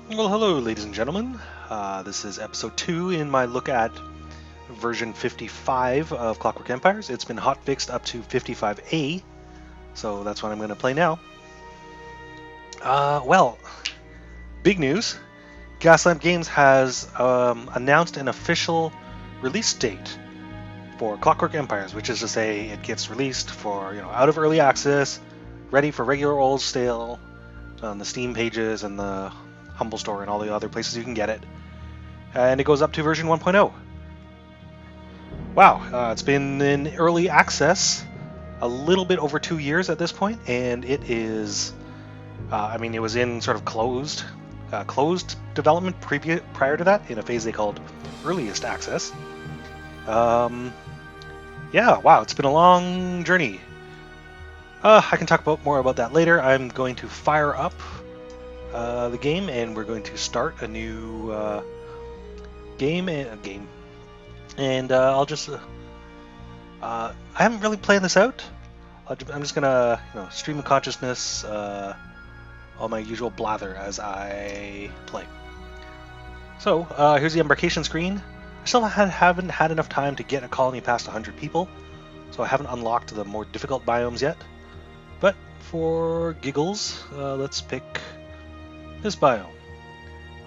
Well, hello, ladies and gentlemen. This is episode 2 in my look at version 55 of Clockwork Empires. It's been hotfixed up to 55A, so that's what I'm going to play now. Well, big news. Gaslamp Games has announced an official release date for Clockwork Empires, which is to say it gets released for, out of early access, ready for regular old stale on the Steam pages and the Humble Store and all the other places you can get it. And it goes up to version 1.0. Wow, it's been in early access a little bit over 2 years at this point, and it is. It was in sort of closed development prior to that in a phase they called earliest access. Yeah, wow, it's been a long journey. I can talk more about that later. I'm going to fire up the game, and we're going to start a new game. And I'll just. I haven't really planned this out. I'm just gonna, stream of consciousness, all my usual blather as I play. So here's the embarkation screen. I still haven't had enough time to get a colony past 100 people, so I haven't unlocked the more difficult biomes yet. But for giggles, let's pick this biome,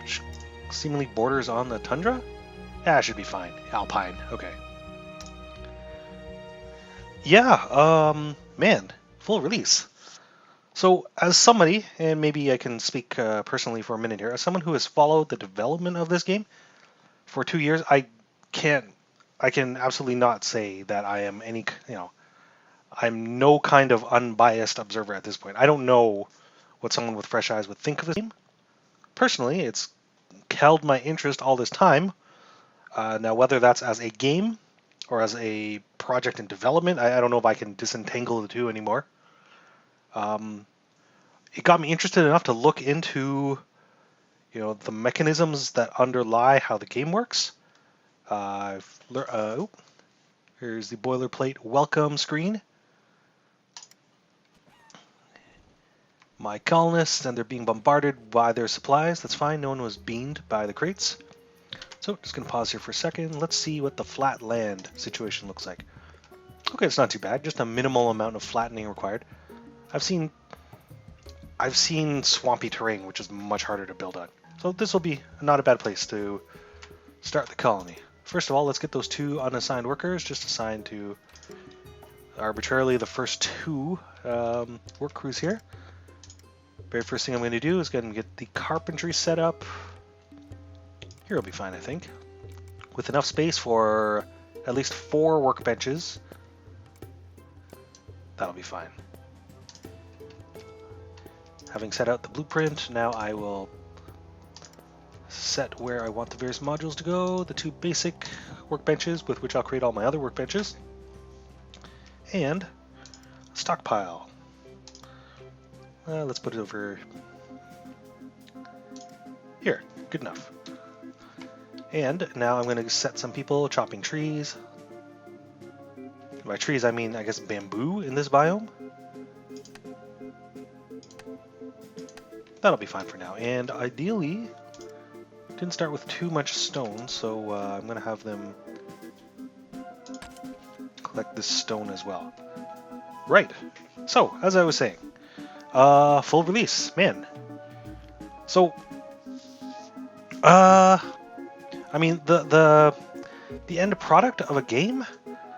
which seemingly borders on the tundra. Yeah, it should be fine. Alpine, okay. Yeah, man, full release. So, as somebody, and maybe I can speak personally for a minute here, as someone who has followed the development of this game for 2 years, I can absolutely not say that I am I'm no kind of unbiased observer at this point. I don't know what someone with fresh eyes would think of this game. Personally, it's held my interest all this time. Now, whether that's as a game or as a project in development, I don't know if I can disentangle the two anymore. It got me interested enough to look into, the mechanisms that underlie how the game works. Here's the boilerplate welcome screen. My colonists, and they're being bombarded by their supplies. That's fine. No one was beamed by the crates. So, just going to pause here for a second. Let's see what the flat land situation looks like. Okay, it's not too bad. Just a minimal amount of flattening required. I've seen swampy terrain, which is much harder to build on. So this will be not a bad place to start the colony. First of all, let's get those 2 unassigned workers just assigned to arbitrarily the first 2 work crews here. Very first thing I'm going to do is go ahead and get the carpentry set up. Here will be fine, I think. With enough space for at least 4 workbenches. That'll be fine. Having set out the blueprint, now I will set where I want the various modules to go, the 2 basic workbenches with which I'll create all my other workbenches, and stockpile. Let's put it over here. Good enough. And now I'm going to set some people chopping trees. By trees, I mean, I guess, bamboo in this biome. That'll be fine for now. And ideally, didn't start with too much stone, so I'm going to have them collect this stone as well. Right. So, as I was saying, full release, man. So, the end product of a game,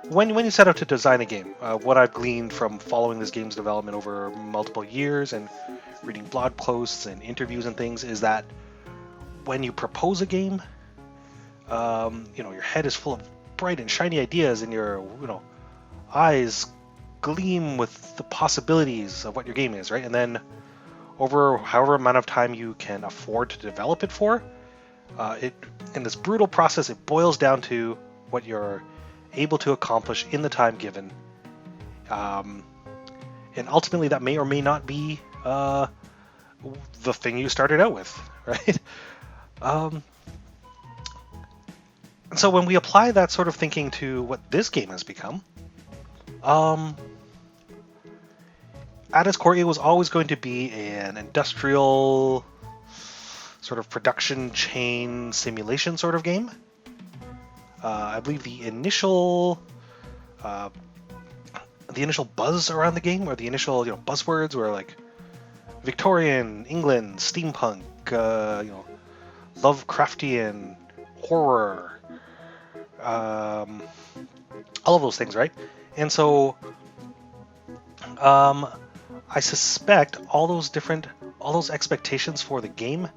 when you set out to design a game, what I've gleaned from following this game's development over multiple years and reading blog posts and interviews and things, is that when you propose a game, your head is full of bright and shiny ideas, and your eyes gleam with the possibilities of what your game is, right? And then over however amount of time you can afford to develop it for, in this brutal process, it boils down to what you're able to accomplish in the time given. And ultimately, that may or may not be the thing you started out with, right? And so when we apply that sort of thinking to what this game has become, at its core, it was always going to be an industrial sort of production chain simulation sort of game. I believe the initial buzz around the game, or the initial buzzwords, were like Victorian England, steampunk, Lovecraftian, horror, all of those things, right? And so I suspect all those expectations for the game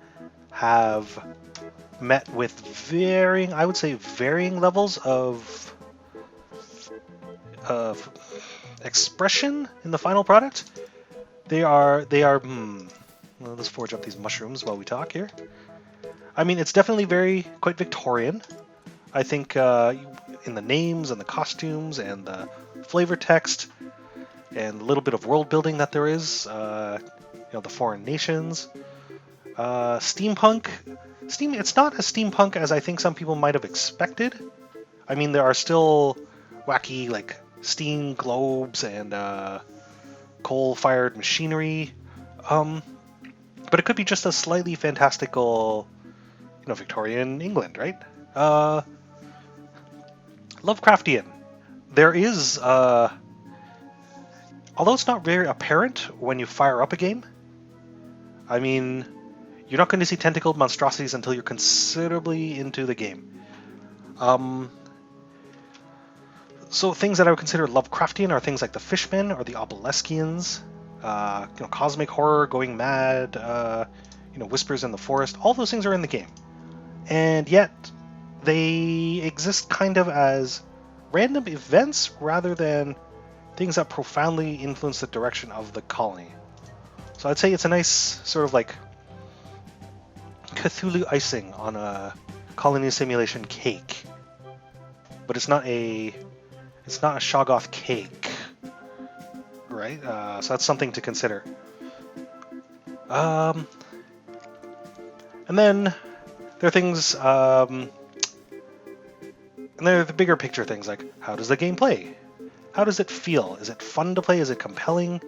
have met with varying levels of expression in the final product. They are. Well, let's forge up these mushrooms while we talk here. I mean, it's definitely quite Victorian. I think in the names and the costumes and the flavor text and a little bit of world building that there is, the foreign nations, steampunk. It's not as steampunk as I think some people might have expected. I mean, there are still wacky like steam globes and coal-fired machinery, but it could be just a slightly fantastical, Victorian England, right? Lovecraftian. There is, although it's not very apparent when you fire up a game. I mean, you're not going to see tentacled monstrosities until you're considerably into the game. So things that I would consider Lovecraftian are things like the Fishmen or the Obeliskians, cosmic horror, going mad, whispers in the forest. All those things are in the game, and yet they exist kind of as random events rather than things that profoundly influence the direction of the colony. So I'd say it's a nice sort of like Cthulhu icing on a colony simulation cake, but it's not a Shoggoth cake, right? So that's something to consider. And then there are things, and there are the bigger picture things like, how does the game play? How does it feel? Is it fun to play? Is it compelling?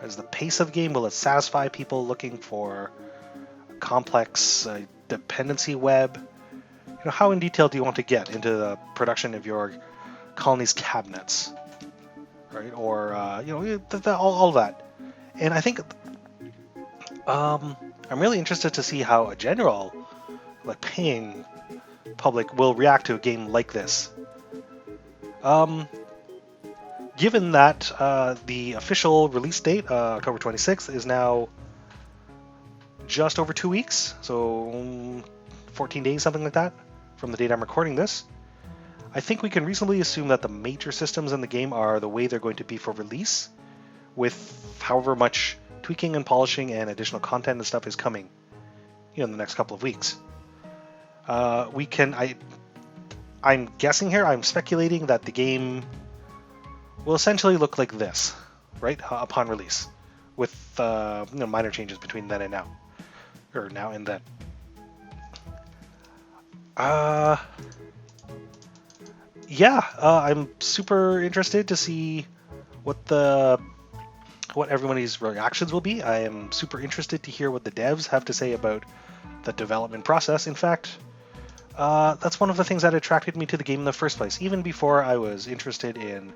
Is the pace of the game, will it satisfy people looking for a complex dependency web? How in detail do you want to get into the production of your colony's cabinets, right? Or all that. And I think I'm really interested to see how a general, like, paying public will react to a game like this. Given that the official release date, October 26th, is now just over 2 weeks, so 14 days, something like that, from the date I'm recording this, I think we can reasonably assume that the major systems in the game are the way they're going to be for release, with however much tweaking and polishing and additional content and stuff is coming, in the next couple of weeks. I'm guessing here, I'm speculating that the game will essentially look like this, right, upon release, with minor changes between then and now, or now and then. I'm super interested to see what everybody's reactions will be. I am super interested to hear what the devs have to say about the development process. In fact, that's one of the things that attracted me to the game in the first place. Even before I was interested in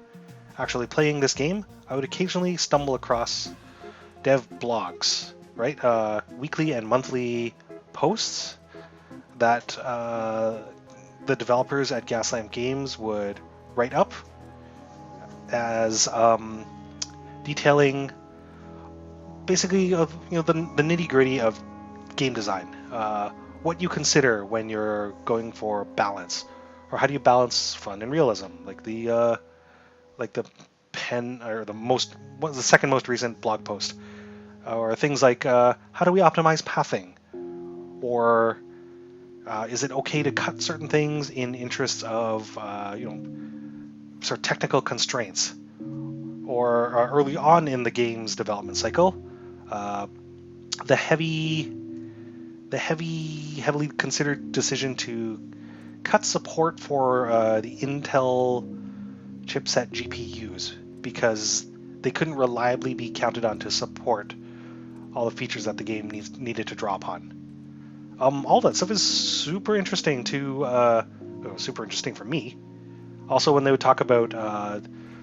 actually playing this game, I would occasionally stumble across dev blogs, right? Weekly and monthly posts that the developers at Gaslamp Games would write up as detailing basically the nitty-gritty of game design, what you consider when you're going for balance, or how do you balance fun and realism, like the second most recent blog post, or things like how do we optimize pathing, or is it okay to cut certain things in interests of sort of technical constraints, or early on in the game's development cycle, the heavily considered decision to cut support for the Intel chipset GPUs because they couldn't reliably be counted on to support all the features that the game needed to draw upon. All that stuff is super interesting super interesting for me. Also, when they would talk about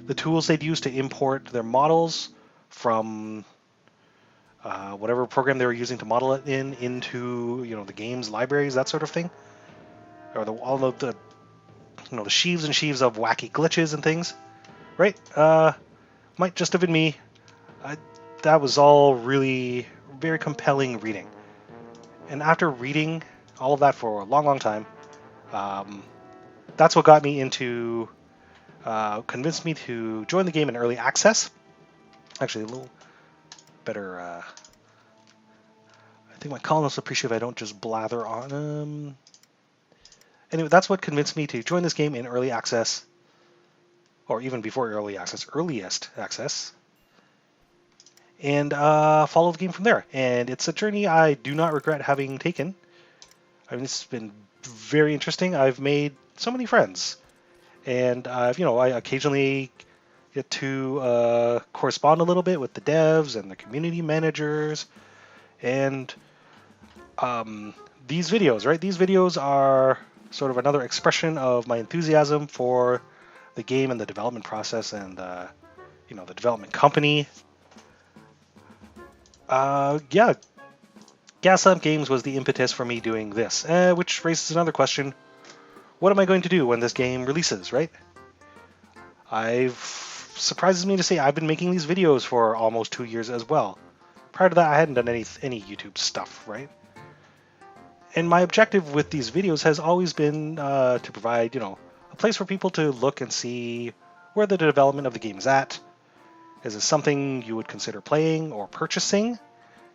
the tools they'd use to import their models from whatever program they were using to model it into the game's libraries, that sort of thing, or all of the the sheaves and sheaves of wacky glitches and things, right? Might just have been me. That was all really very compelling reading, and after reading all of that for a long, long time, that's what got me into convinced me to join the game in early access. Actually, a little better. I think my columnists will appreciate if I don't just blather on. Anyway, that's what convinced me to join this game in early access, or even before early access, earliest access, and follow the game from there. And it's a journey I do not regret having taken. I mean, it's been very interesting. I've made so many friends, and I occasionally get to correspond a little bit with the devs and the community managers, and these videos, right? These videos are sort of another expression of my enthusiasm for the game and the development process and the development company. Yeah, Gaslamp Games was the impetus for me doing this, which raises another question. What am I going to do when this game releases, right? Surprises me to say I've been making these videos for almost 2 years as well. Prior to that, I hadn't done any YouTube stuff, right? And my objective with these videos has always been to provide, a place for people to look and see where the development of the game is at. Is it something you would consider playing or purchasing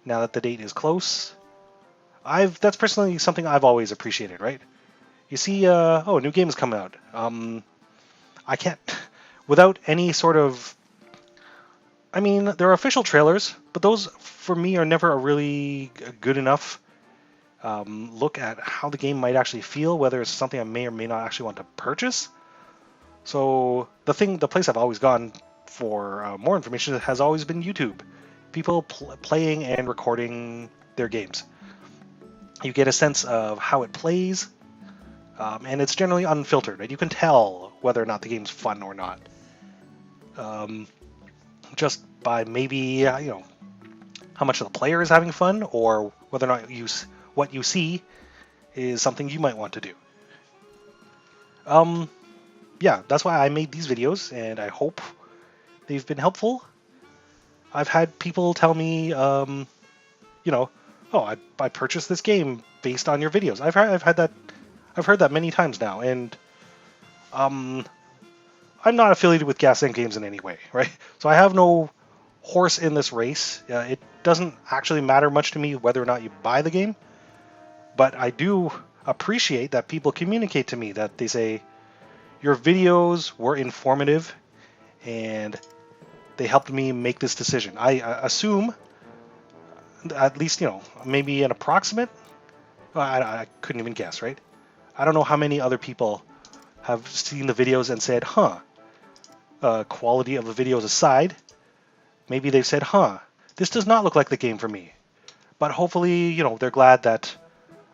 now that the date is close? That's personally something I've always appreciated, right? You see, a new game is coming out. I can't, without any sort of, I mean, there are official trailers, but those for me are never a really good enough look at how the game might actually feel, whether it's something I may or may not actually want to purchase. So the place I've always gone for more information has always been YouTube. People playing and recording their games. You get a sense of how it plays, and it's generally unfiltered. Right? You can tell whether or not the game's fun or not, just by maybe how much of the player is having fun, or whether or not what you see is something you might want to do. Yeah, that's why I made these videos, and I hope they've been helpful. I've had people tell me, oh, I purchased this game based on your videos. I've heard that many times now, and I'm not affiliated with Gaslamp Games in any way, right? So I have no horse in this race. It doesn't actually matter much to me whether or not you buy the game, but I do appreciate that people communicate to me that they say, your videos were informative, and they helped me make this decision. I assume, at least, maybe an approximate. I couldn't even guess, right? I don't know how many other people have seen the videos and said, quality of the videos aside, maybe they've said, this does not look like the game for me. But hopefully, they're glad that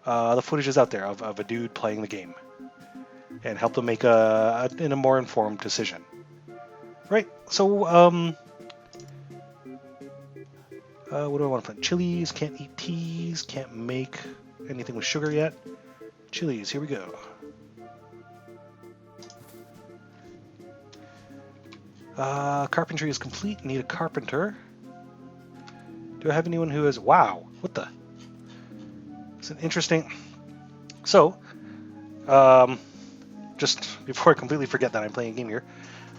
the footage is out there of a dude playing the game, and help them make a more informed decision. Right, so, what do I want to put? Chilies, can't eat teas, can't make anything with sugar yet. Chilies, here we go. Carpentry is complete, need a carpenter. Do I have anyone who is, wow, what the? It's an interesting, so, just before I completely forget that I'm playing a game here,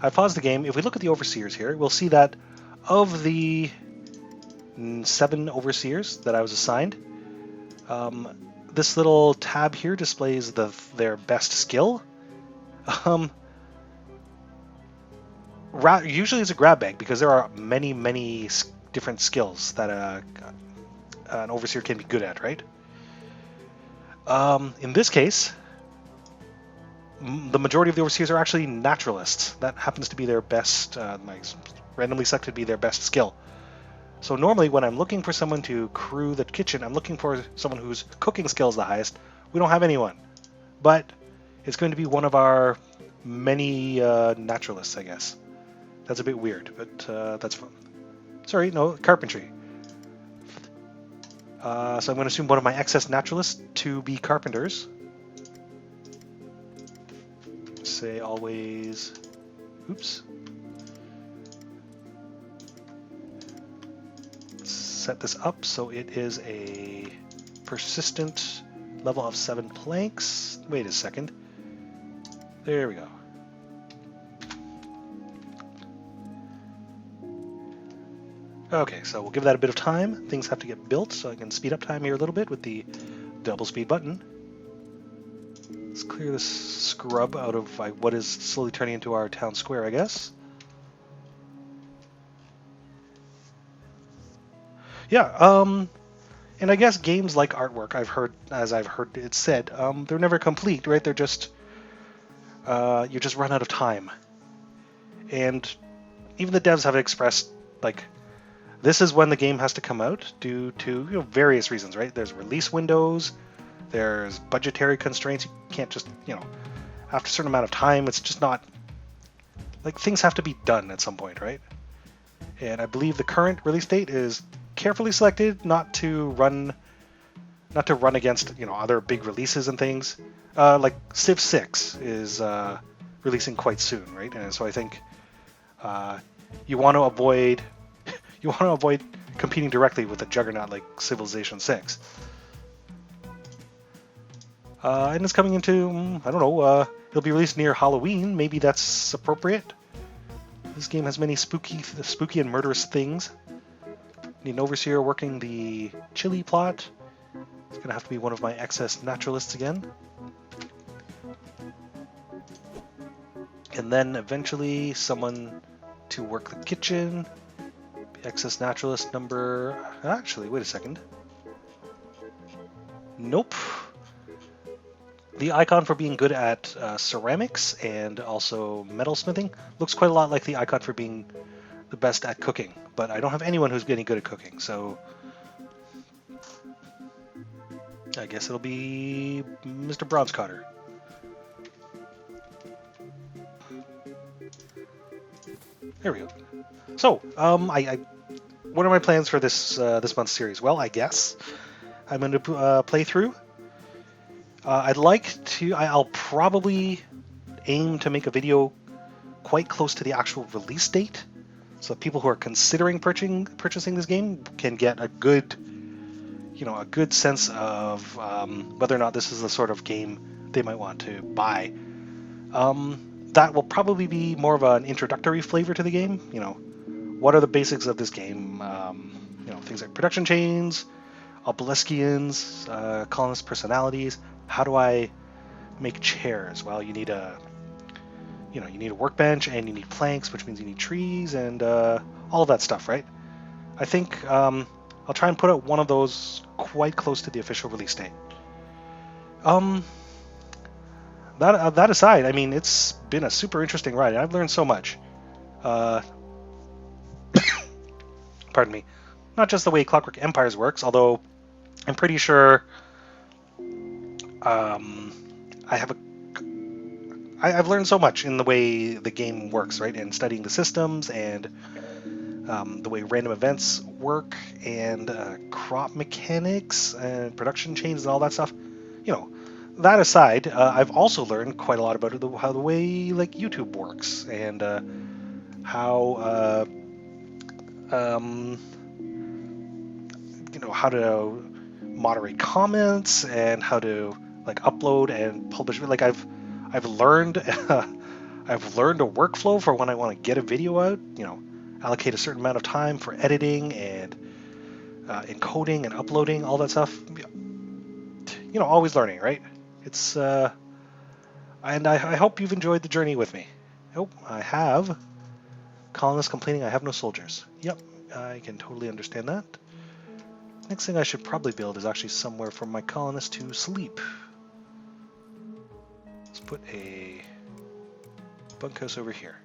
I paused the game. If we look at the overseers here, we'll see that of the 7 overseers that I was assigned, this little tab here displays their best skill. Usually it's a grab bag because there are many, many different skills that an overseer can be good at, right? In this case, the majority of the overseers are actually naturalists. That happens to be their best, randomly selected to be their best skill. So normally when I'm looking for someone to crew the kitchen, I'm looking for someone whose cooking skill is the highest. We don't have anyone. But it's going to be one of our many naturalists, I guess. That's a bit weird, but that's fun. Sorry, no, carpentry. So I'm going to assume one of my excess naturalists to be carpenters. Say always... Oops. Set this up so it is a persistent level of 7 planks. Wait a second. There we go. Okay, so we'll give that a bit of time. Things have to get built, so I can speed up time here a little bit with the double speed button. Let's clear this scrub out of what is slowly turning into our town square, I guess. Yeah, and I guess games like artwork, as I've heard it said, they're never complete, right? They're just, you just run out of time. And even the devs have expressed, like, this is when the game has to come out due to various reasons, right? There's release windows, there's budgetary constraints. You can't just, after a certain amount of time, it's just not, like, things have to be done at some point, right? And I believe the current release date is carefully selected not to run against other big releases and things. Like Civ 6 is releasing quite soon, right? And so I think you want to avoid competing directly with a juggernaut like Civilization 6. And it's coming into, I don't know, it'll be released near Halloween. Maybe that's appropriate. This game has many spooky and murderous things. Need an overseer working the chili plot. It's going to have to be one of my excess naturalists again. And then eventually someone to work the kitchen. Excess naturalist number... Actually, wait a second. Nope. The icon for being good at ceramics and also metalsmithing looks quite a lot like the icon for being the best at cooking, but I don't have anyone who's getting good at cooking, so I guess it'll be Mr. Bronzecotter. There we go. So, what are my plans for this month's series? Well, I guess I'm going to play through. I'll probably aim to make a video quite close to the actual release date, so people who are considering purchasing this game can get a good sense of whether or not this is the sort of game they might want to buy. That will probably be more of an introductory flavor to the game. What are the basics of this game? Things like production chains, obeliscians, colonist personalities. How do I make chairs? Well, you need a workbench, and you need planks, which means you need trees, and all of that stuff, right? I think I'll try and put out one of those quite close to the official release date. That aside, I mean, it's been a super interesting ride, and I've learned so much. Pardon me. Not just the way Clockwork Empires works, although I'm pretty sure I've learned so much in the way the game works, right? And studying the systems and the way random events work and crop mechanics and production chains and all that stuff. That aside, I've also learned quite a lot about how the way like YouTube works and how how to moderate comments and how to like upload and publish. Like I've learned I've learned a workflow for when I want to get a video out. Allocate a certain amount of time for editing and encoding and uploading, all that stuff. Always learning, right? It's and I hope you've enjoyed the journey with me. I have. Colonists complaining I have no soldiers. Yep, I can totally understand that. Next thing I should probably build is actually somewhere for my colonists to sleep. Let's put a bunkhouse over here.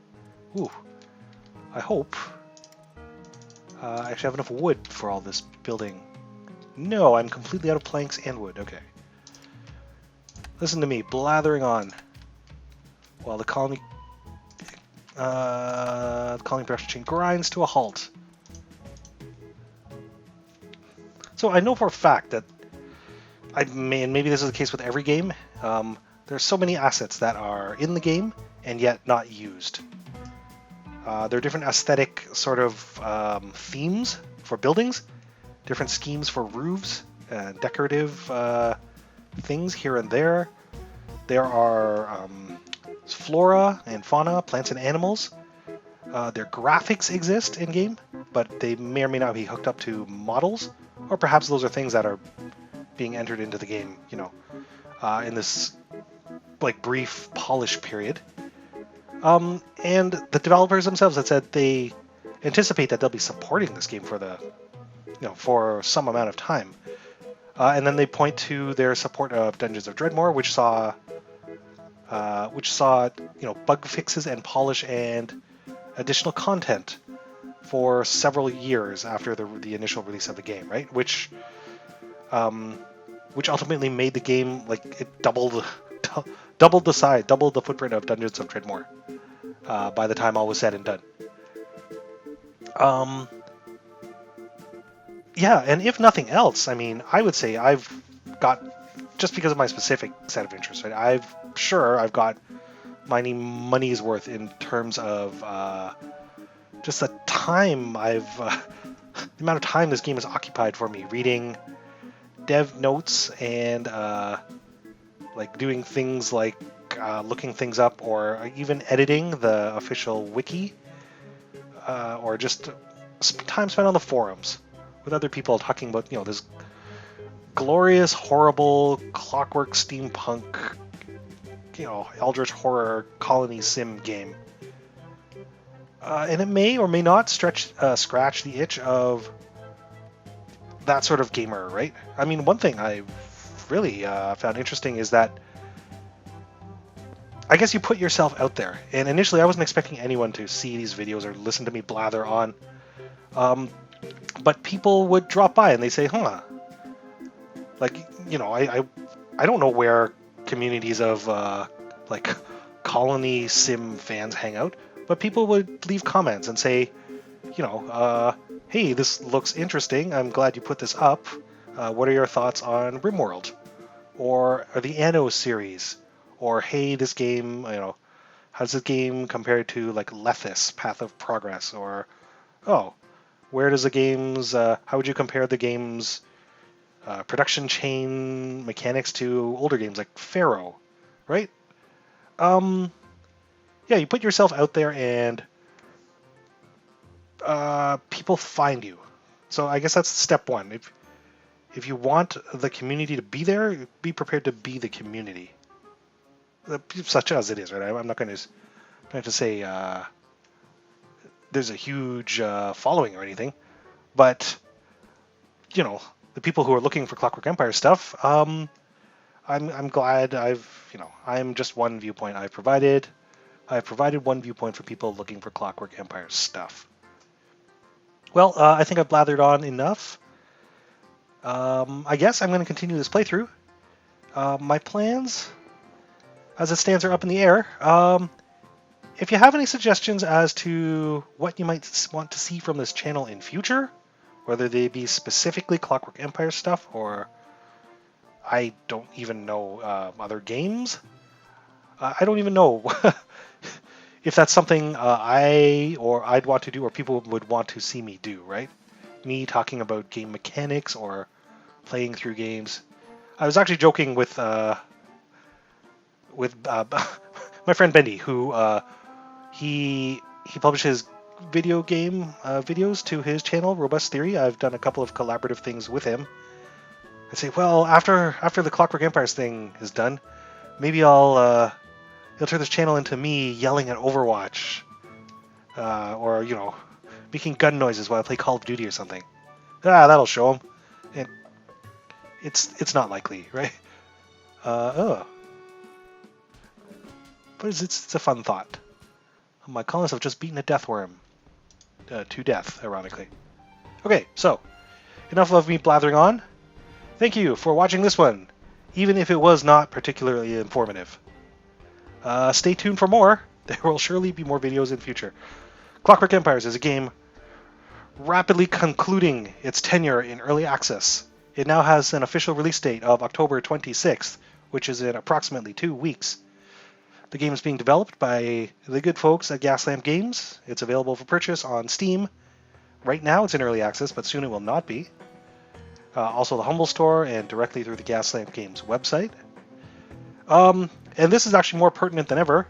Ooh, I hope I actually have enough wood for all this building. No, I'm completely out of planks and wood. Okay. Listen to me, blathering on. While the colony production chain grinds to a halt. So I know for a fact that and maybe this is the case with every game, there's so many assets that are in the game and yet not used. There are different aesthetic sort of themes for buildings, different schemes for roofs, decorative things here and there. There are flora and fauna, plants and animals. Their graphics exist in game, but they may or may not be hooked up to models, or perhaps those are things that are being entered into the game, you know, in this like brief polish period. And the developers themselves have said they anticipate that they'll be supporting this game for for some amount of time. And then they point to their support of Dungeons of Dreadmore, which saw bug fixes and polish and additional content for several years after the initial release of the game, right? Which ultimately made the game like it doubled the size, doubled the footprint of Dungeons of Dreadmore by the time all was said and done. Yeah, and if nothing else, I mean, I would say I've got, just because of my specific set of interests, right? I've got my money's worth in terms of just the time the amount of time this game has occupied for me, reading dev notes and like doing things like looking things up, or even editing the official wiki, or just time spent on the forums with other people talking about this glorious, horrible, clockwork steampunk, eldritch horror colony sim game. And it may or may not scratch the itch of that sort of gamer, right? I mean, one thing I really found interesting is that I guess you put yourself out there. And initially I wasn't expecting anyone to see these videos or listen to me blather on. But people would drop by and they say, like, I don't know where communities of like colony sim fans hang out, but people would leave comments and say, hey, this looks interesting. I'm glad you put this up. What are your thoughts on RimWorld? Or the Anno series? Or, hey, this game, how does this game compare to like Lethis, Path of Progress? Or, where does the game's, how would you compare the game's production chain mechanics to older games like Pharaoh, right? Yeah, you put yourself out there and people find you. So I guess that's step one. If you want the community to be there, be prepared to be the community, such as it is, right? I'm not going to say there's a huge following or anything, but the people who are looking for Clockwork Empires stuff, I'm glad I'm just one viewpoint I've provided. I've provided one viewpoint for people looking for Clockwork Empires stuff. Well, I think I've blathered on enough. I guess I'm going to continue this playthrough. My plans, as it stands, are up in the air. If you have any suggestions as to what you might want to see from this channel in future, whether they be specifically Clockwork Empire stuff, or I don't even know, other games, I don't even know if that's something I'd want to do, or people would want to see me do, right? Me talking about game mechanics or playing through games. I was actually joking with my friend Bendy, who he publishes video game videos to his channel, Robust Theory. I've done a couple of collaborative things with him. I say, well, after the Clockwork Empires thing is done, maybe he'll turn this channel into me yelling at Overwatch, or making gun noises while I play Call of Duty or something. That'll show him. And it's not likely, right? But it's a fun thought. My colonists have just beaten a death worm to death, ironically. Okay, so enough of me blathering on. Thank you for watching this one, even if it was not particularly informative. Stay tuned for more. There will surely be more videos in future. Clockwork Empires is a game rapidly concluding its tenure in early access. It now has an official release date of October 26th, which is in approximately 2 weeks. The game is being developed by the good folks at Gaslamp Games. It's available for purchase on Steam. Right now it's in early access, but soon it will not be. Also the Humble Store and directly through the Gaslamp Games website. And this is actually more pertinent than ever.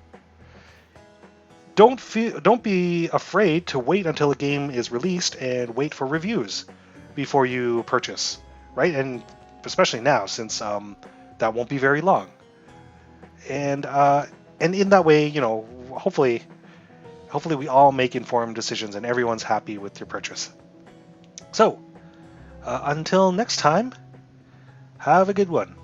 Don't be afraid to wait until a game is released and wait for reviews before you purchase, right? And especially now, since that won't be very long. And in that way, you know, hopefully we all make informed decisions and everyone's happy with their purchase. So, until next time, have a good one.